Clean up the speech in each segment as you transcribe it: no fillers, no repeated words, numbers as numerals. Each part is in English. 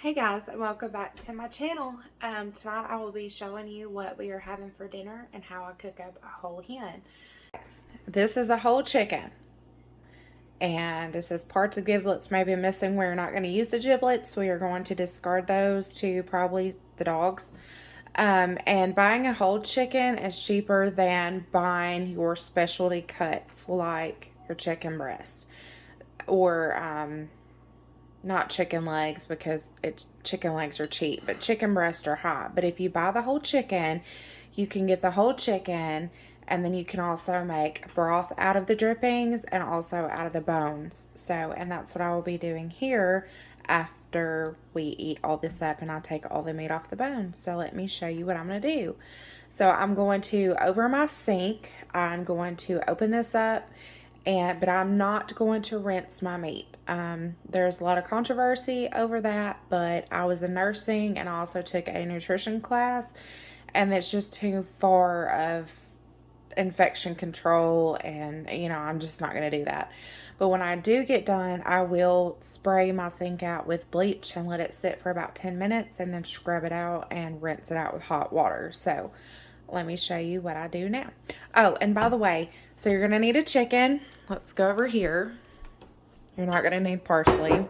Hey guys, and welcome back to my channel. Tonight I will be showing you what we are having for dinner and how I cook up a whole hen. This is a whole chicken, and it says parts of giblets may be missing. We're not going to use the giblets. We are going to discard those to probably the dogs. And buying a whole chicken is cheaper than buying your specialty cuts like your chicken breast or not chicken legs, because chicken legs are cheap, but chicken breasts are high. But if you buy the whole chicken, you can get the whole chicken, and then you can also make broth out of the drippings and also out of the bones. And that's what I will be doing here after we eat all this up and I take all the meat off the bone. So let me show you what I'm going to do. So I'm going to, over my sink, I'm going to open this up, but I'm not going to rinse my meat. There's a lot of controversy over that, but I was in nursing and I also took a nutrition class, and it's just too far of infection control, and I'm just not going to do that. But when I do get done, I will spray my sink out with bleach and let it sit for about 10 minutes and then scrub it out and rinse it out with hot water. So let me show you what I do now. Oh, and by the way, so you're going to need a chicken. Let's go over here. You're not going to need parsley.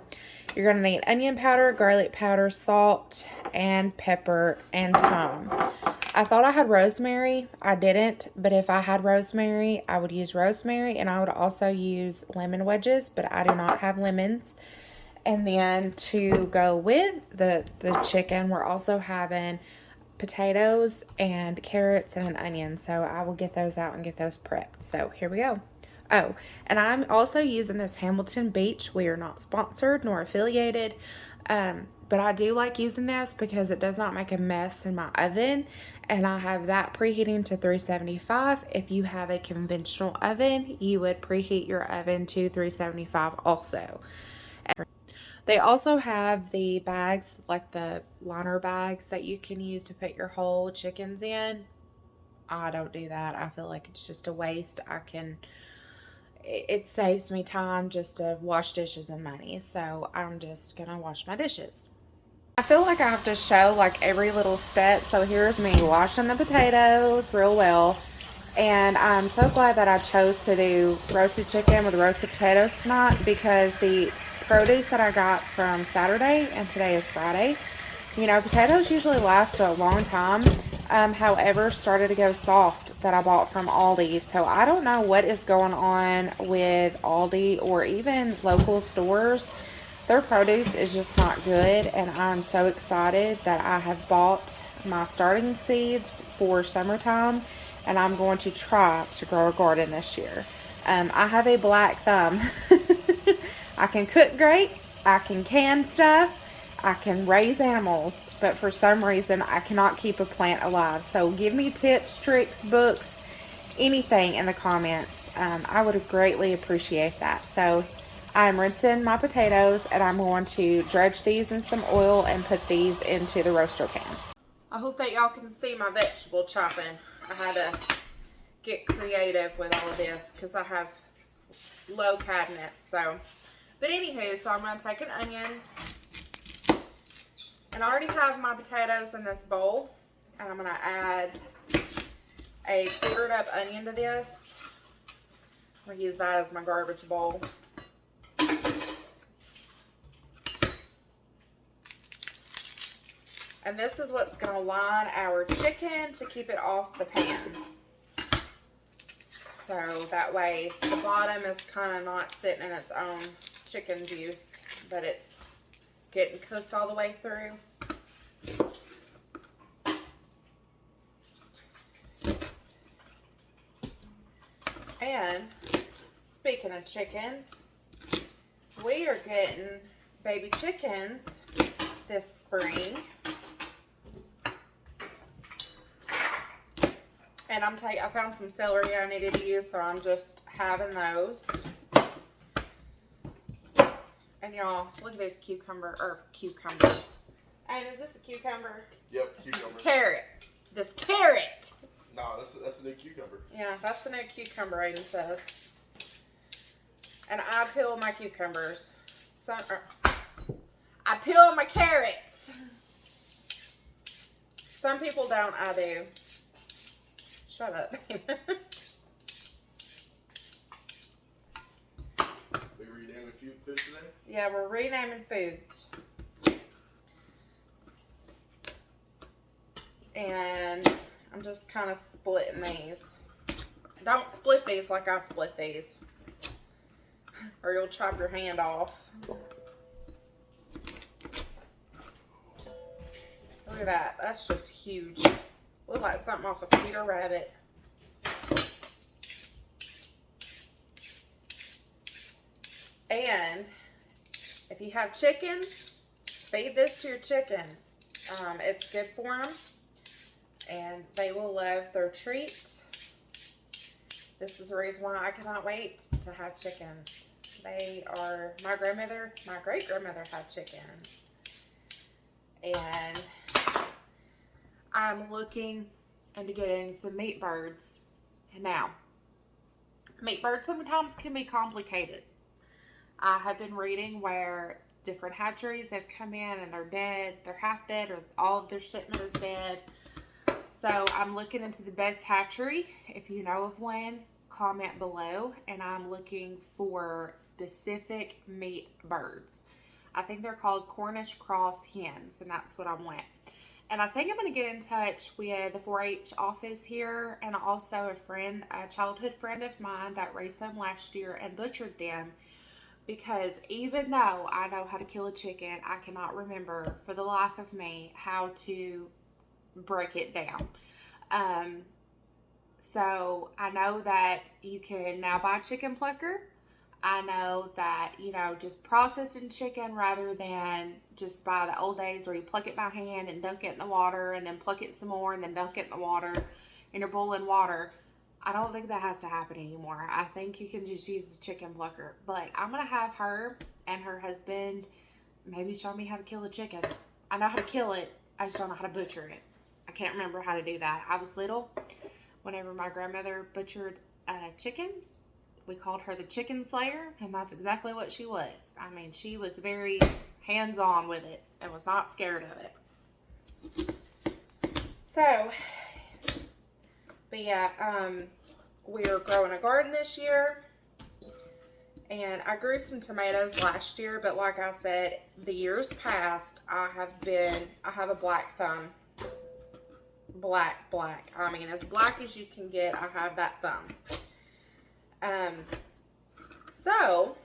You're going to need onion powder, garlic powder, salt, and pepper, and thyme. I thought I had rosemary. I didn't, but if I had rosemary, I would use rosemary, and I would also use lemon wedges, but I do not have lemons. And then to go with the chicken, we're also having potatoes and carrots and an onion. So I will get those out and get those prepped. So here we go. Oh, and I'm also using this Hamilton Beach. We are not sponsored nor affiliated, but I do like using this because it does not make a mess in my oven, and I have that preheating to 375. If you have a conventional oven, you would preheat your oven to 375 also. They also have the bags, like the liner bags that you can use to put your whole chickens in. I don't do that. I feel like it's just a waste. It saves me time just to wash dishes and money. So I'm just going to wash my dishes. I feel like I have to show like every little step. So here's me washing the potatoes real well. And I'm so glad that I chose to do roasted chicken with roasted potatoes tonight, because the produce that I got from Saturday, and today is Friday, potatoes usually last a long time. However, started to go soft that I bought from Aldi. So I don't know what is going on with Aldi or even local stores. Their produce is just not good, and I'm so excited that I have bought my starting seeds for summertime, and I'm going to try to grow a garden this year. I have a black thumb. I can cook great, I can stuff, I can raise animals, but for some reason I cannot keep a plant alive. So give me tips, tricks, books, anything in the comments. I would greatly appreciate that. So I'm rinsing my potatoes, and I'm going to dredge these in some oil and put these into the roaster pan. I hope that y'all can see my vegetable chopping. I had to get creative with all of this because I have low cabinets. But anywho, so I'm going to take an onion. And I already have my potatoes in this bowl, and I'm going to add a quartered up onion to this. I'm going to use that as my garbage bowl. And this is what's going to line our chicken to keep it off the pan. So that way the bottom is kind of not sitting in its own chicken juice, but it's getting cooked all the way through. And speaking of chickens, we are getting baby chickens this spring. And I found some celery I needed to use, so I'm just having those. And y'all, look at this cucumbers. And is this a cucumber? Yep, cucumber. This is carrot. This carrot. No, that's a new cucumber. Yeah, that's the new cucumber, Aiden says. And I peel my cucumbers. I peel my carrots. Some people don't, I do. Shut up. We renaming food today? Yeah, we're renaming foods. And I'm just kind of splitting these. Don't split these like I split these, or you'll chop your hand off. Look at that. That's just huge. Look like something off a Peter Rabbit. And if you have chickens, feed this to your chickens. It's good for them, and they will love their treat. This is the reason why I cannot wait to have chickens. They are, my great-grandmother had chickens. And I'm looking into getting some meat birds. Now, meat birds sometimes can be complicated. I have been reading where different hatcheries have come in and they're dead, they're half dead, or all of their shipment is dead. So I'm looking into the best hatchery. If you know of one, comment below. And I'm looking for specific meat birds. I think they're called Cornish cross hens, and that's what I want. And I think I'm going to get in touch with the 4-H office here, and also a childhood friend of mine that raised them last year and butchered them. Because even though I know how to kill a chicken, I cannot remember for the life of me how to break it down. So I know that you can now buy chicken plucker. I know that, just processing chicken rather than just by the old days where you pluck it by hand and dunk it in the water and then pluck it some more and then dunk it in the water and you're boiling water. I don't think that has to happen anymore. I think you can just use the chicken plucker. But I'm going to have her and her husband maybe show me how to kill a chicken. I know how to kill it. I just don't know how to butcher it. I can't remember how to do that. I was little. Whenever my grandmother butchered chickens, we called her the chicken slayer, and that's exactly what she was. I mean, she was very hands-on with it and was not scared of it. So, but yeah, we are growing a garden this year, and I grew some tomatoes last year, but like I said, the years past, I have a black thumb. Black. I mean, as black as you can get, I have that thumb. So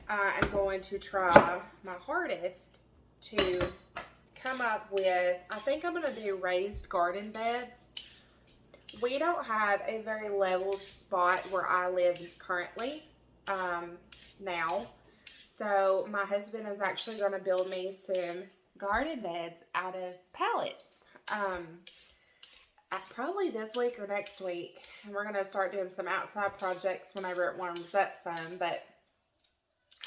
I am going to try my hardest to come up with, I think I'm going to do raised garden beds. We don't have a very level spot where I live currently now. So my husband is actually going to build me some garden beds out of pallets. Probably this week or next week. And we're going to start doing some outside projects whenever it warms up some. But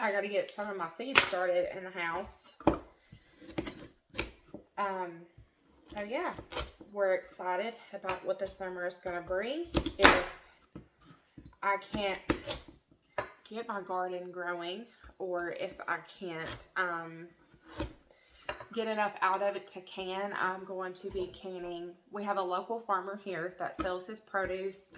I got to get some of my seeds started in the house. So yeah, we're excited about what the summer is going to bring. If I can't get my garden growing, or if I can't get enough out of it to can, I'm going to be canning. We have a local farmer here that sells his produce.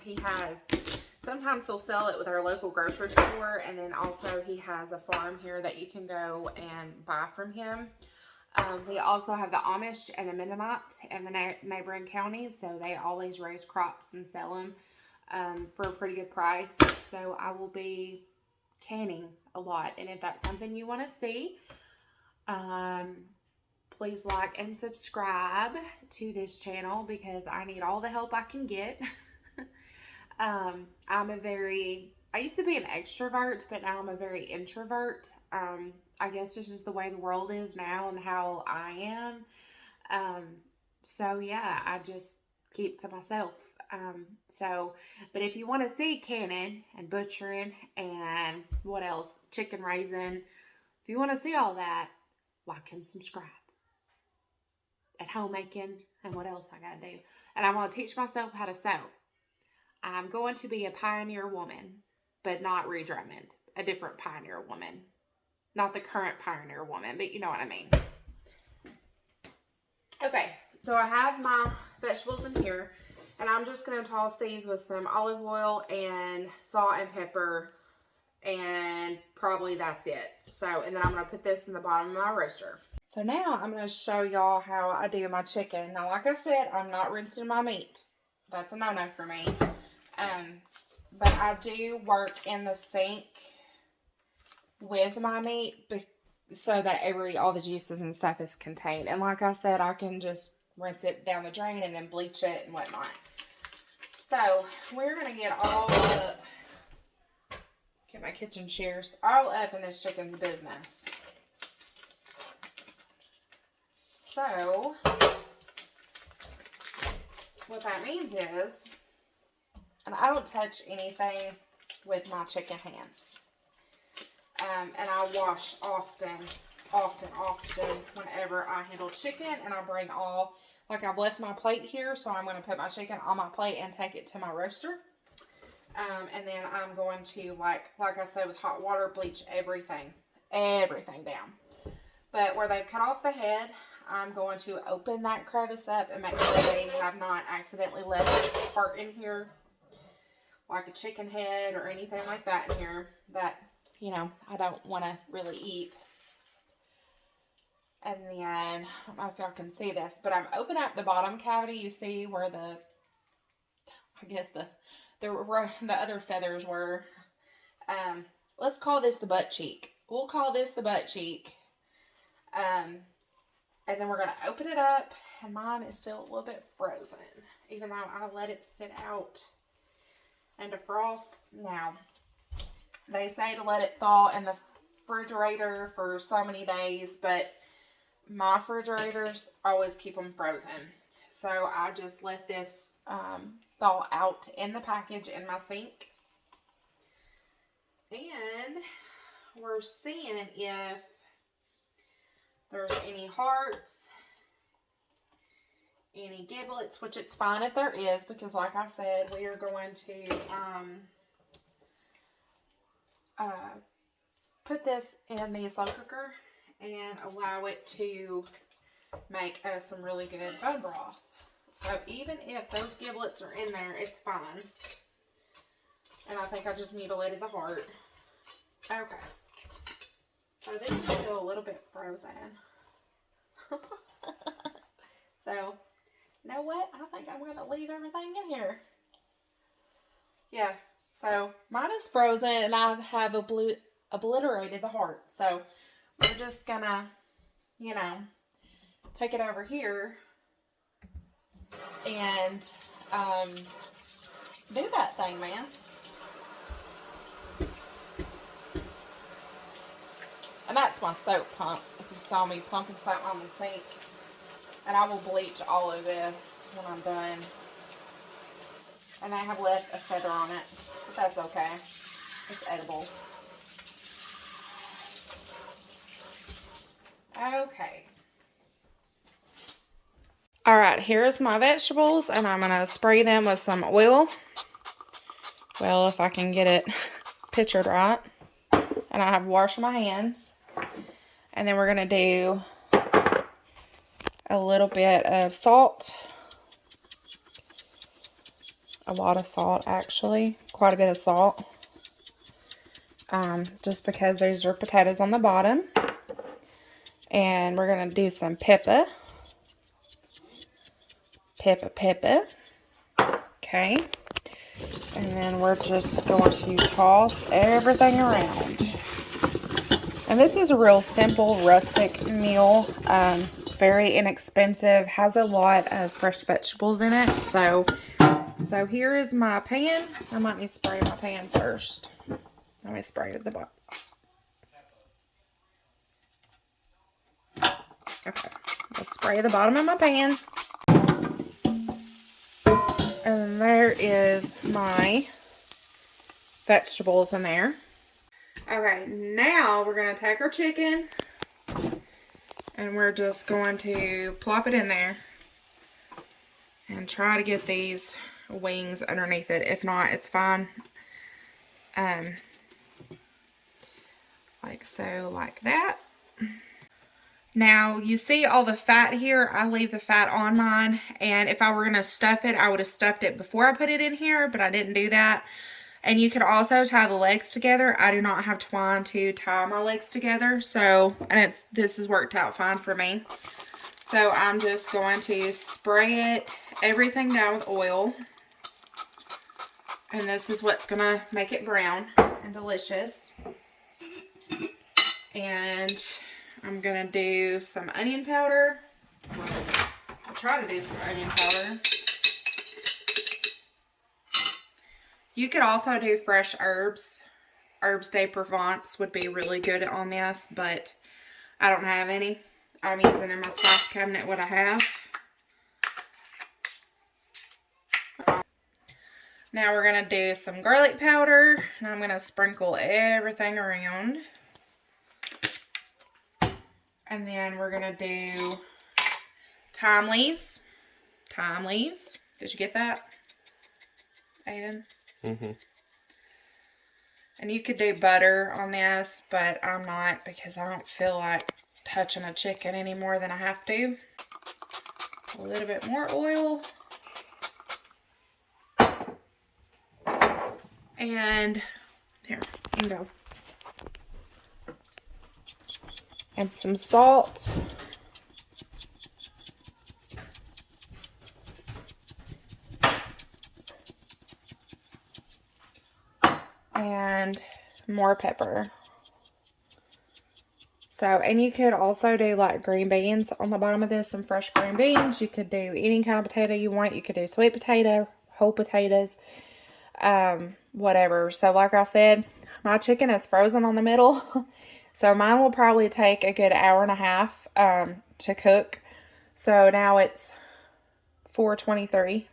Sometimes he'll sell it with our local grocery store, and then also he has a farm here that you can go and buy from him. We also have the Amish and the Mennonite in the neighboring counties, so they always raise crops and sell them for a pretty good price. So I will be canning a lot, and if that's something you want to see, please like and subscribe to this channel because I need all the help I can get. I used to be an extrovert, but now I'm a very introvert. I guess this is the way the world is now and how I am. So yeah, I just keep to myself. But if you want to see canning and butchering and what else, chicken raising, if you want to see all that, like and subscribe. At homemaking and what else I gotta do. And I want to teach myself how to sew. I'm going to be a pioneer woman, but not Ree Drummond, a different pioneer woman. Not the current Pioneer woman, but you know what I mean. Okay, so I have my vegetables in here, and I'm just going to toss these with some olive oil and salt and pepper, and probably that's it. So, and then I'm going to put this in the bottom of my roaster. So now I'm going to show y'all how I do my chicken. Now, like I said, I'm not rinsing my meat. That's a no-no for me. But I do work in the sink with my meat so that all the juices and stuff is contained. And like I said, I can just rinse it down the drain and then bleach it and whatnot. So we're going to get all up, get my kitchen shears, all up in this chicken's business. So what that means is, and I don't touch anything with my chicken hands. And I wash often whenever I handle chicken, and I bring like I've left my plate here, so I'm going to put my chicken on my plate and take it to my roaster. And then I'm going to, like I said, with hot water, bleach everything down. But where they've cut off the head, I'm going to open that crevice up and make sure they have not accidentally left a part in here, like a chicken head or anything like that in here that, you know, I don't want to really eat. And then, I don't know if y'all can see this, but I'm opening up the bottom cavity. You see where I guess the other feathers were. Let's call this the butt cheek. We'll call this the butt cheek. And then we're going to open it up, and mine is still a little bit frozen, even though I let it sit out and defrost. Now, they say to let it thaw in the refrigerator for so many days, but my refrigerators always keep them frozen. So I just let this thaw out in the package in my sink. And we're seeing if there's any hearts, any giblets, which it's fine if there is, because like I said, we are going to put this in the slow cooker and allow it to make us some really good bone broth. So even if those giblets are in there, it's fine. And I think I just mutilated the heart. Okay. So this is still a little bit frozen. So, you know what? I think I'm going to leave everything in here. Yeah. So, mine is frozen, and I have obliterated the heart. So, we're just going to, you know, take it over here and do that thing, man. And that's my soap pump, if you saw me pumping something on the sink. And I will bleach all of this when I'm done. And I have left a feather on it, but that's okay. It's edible. Okay. Alright, here's my vegetables, and I'm going to spray them with some oil. Well, if I can get it pictured right. And I have washed my hands. And then we're going to do a little bit of salt. A lot of salt, actually. Quite a bit of salt. Just because these are potatoes on the bottom. And we're going to do some pepper. Pepper. Okay. And then we're just going to toss everything around. And this is a real simple, rustic meal. Very inexpensive. Has a lot of fresh vegetables in it. So here is my pan. I might need to spray my pan first. Let me spray at the bottom. Okay. Let's spray the bottom of my pan. And there is my vegetables in there. Okay, now we're going to take our chicken and we're just going to plop it in there and try to get these wings underneath it. If not, it's fine. Like So like that. Now you see all the fat here. I leave the fat on mine, and if I were going to stuff it, I would have stuffed it before I put it in here, but I didn't do that. And you can also tie the legs together. I do not have twine to tie my legs together, so, and this has worked out fine for me. So I'm just going to spray everything down with oil. And this is what's going to make it brown and delicious. And I'm going to do some onion powder. I'll try to do some onion powder. You could also do fresh herbs. Herbs de Provence would be really good on this, but I don't have any. I'm using in my spice cabinet what I have. Now we're going to do some garlic powder, and I'm going to sprinkle everything around. And then we're going to do thyme leaves. Thyme leaves. Did you get that, Aiden? Mm-hmm. And you could do butter on this, but I'm not, because I don't feel like touching a chicken any more than I have to. A little bit more oil. And there, you can go. And some salt. And more pepper. So, and you could also do like green beans on the bottom of this, some fresh green beans. You could do any kind of potato you want. You could do sweet potato, whole potatoes, whatever. So like I said, my chicken is frozen on the middle. So mine will probably take a good hour and a half to cook. So now it's 4:23.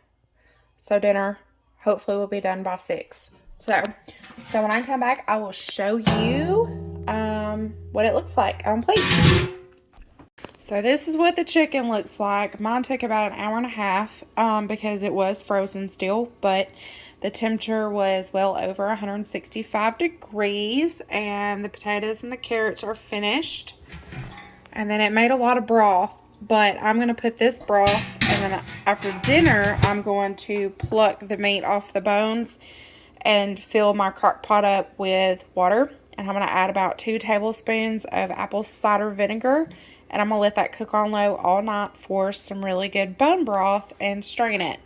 So dinner hopefully will be done by 6. So when I come back, I will show you what it looks like on plate. So this is what the chicken looks like. Mine took about an hour and a half because it was frozen still, but the temperature was well over 165 degrees, and the potatoes and the carrots are finished. And then it made a lot of broth, but I'm going to put this broth, and then after dinner, I'm going to pluck the meat off the bones and fill my crock pot up with water. And I'm going to add about 2 tablespoons of apple cider vinegar. And I'm going to let that cook on low all night for some really good bone broth and strain it.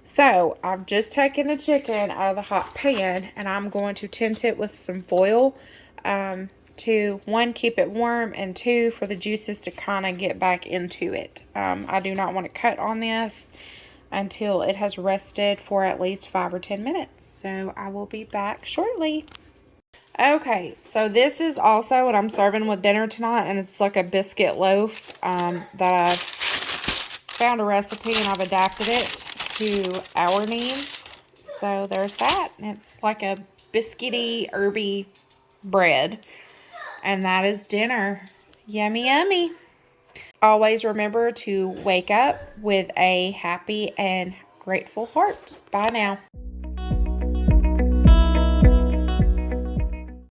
So, I've just taken the chicken out of the hot pan, and I'm going to tint it with some foil to, 1, keep it warm, and 2, for the juices to kind of get back into it. I do not want to cut on this until it has rested for at least 5 or 10 minutes. So, I will be back shortly. Okay, so this is also what I'm serving with dinner tonight, and it's like a biscuit loaf that I found a recipe and I've adapted it to our needs. So there's that. It's like a biscuity, herby bread, and that is dinner. Yummy, yummy. Always remember to wake up with a happy and grateful heart. Bye now.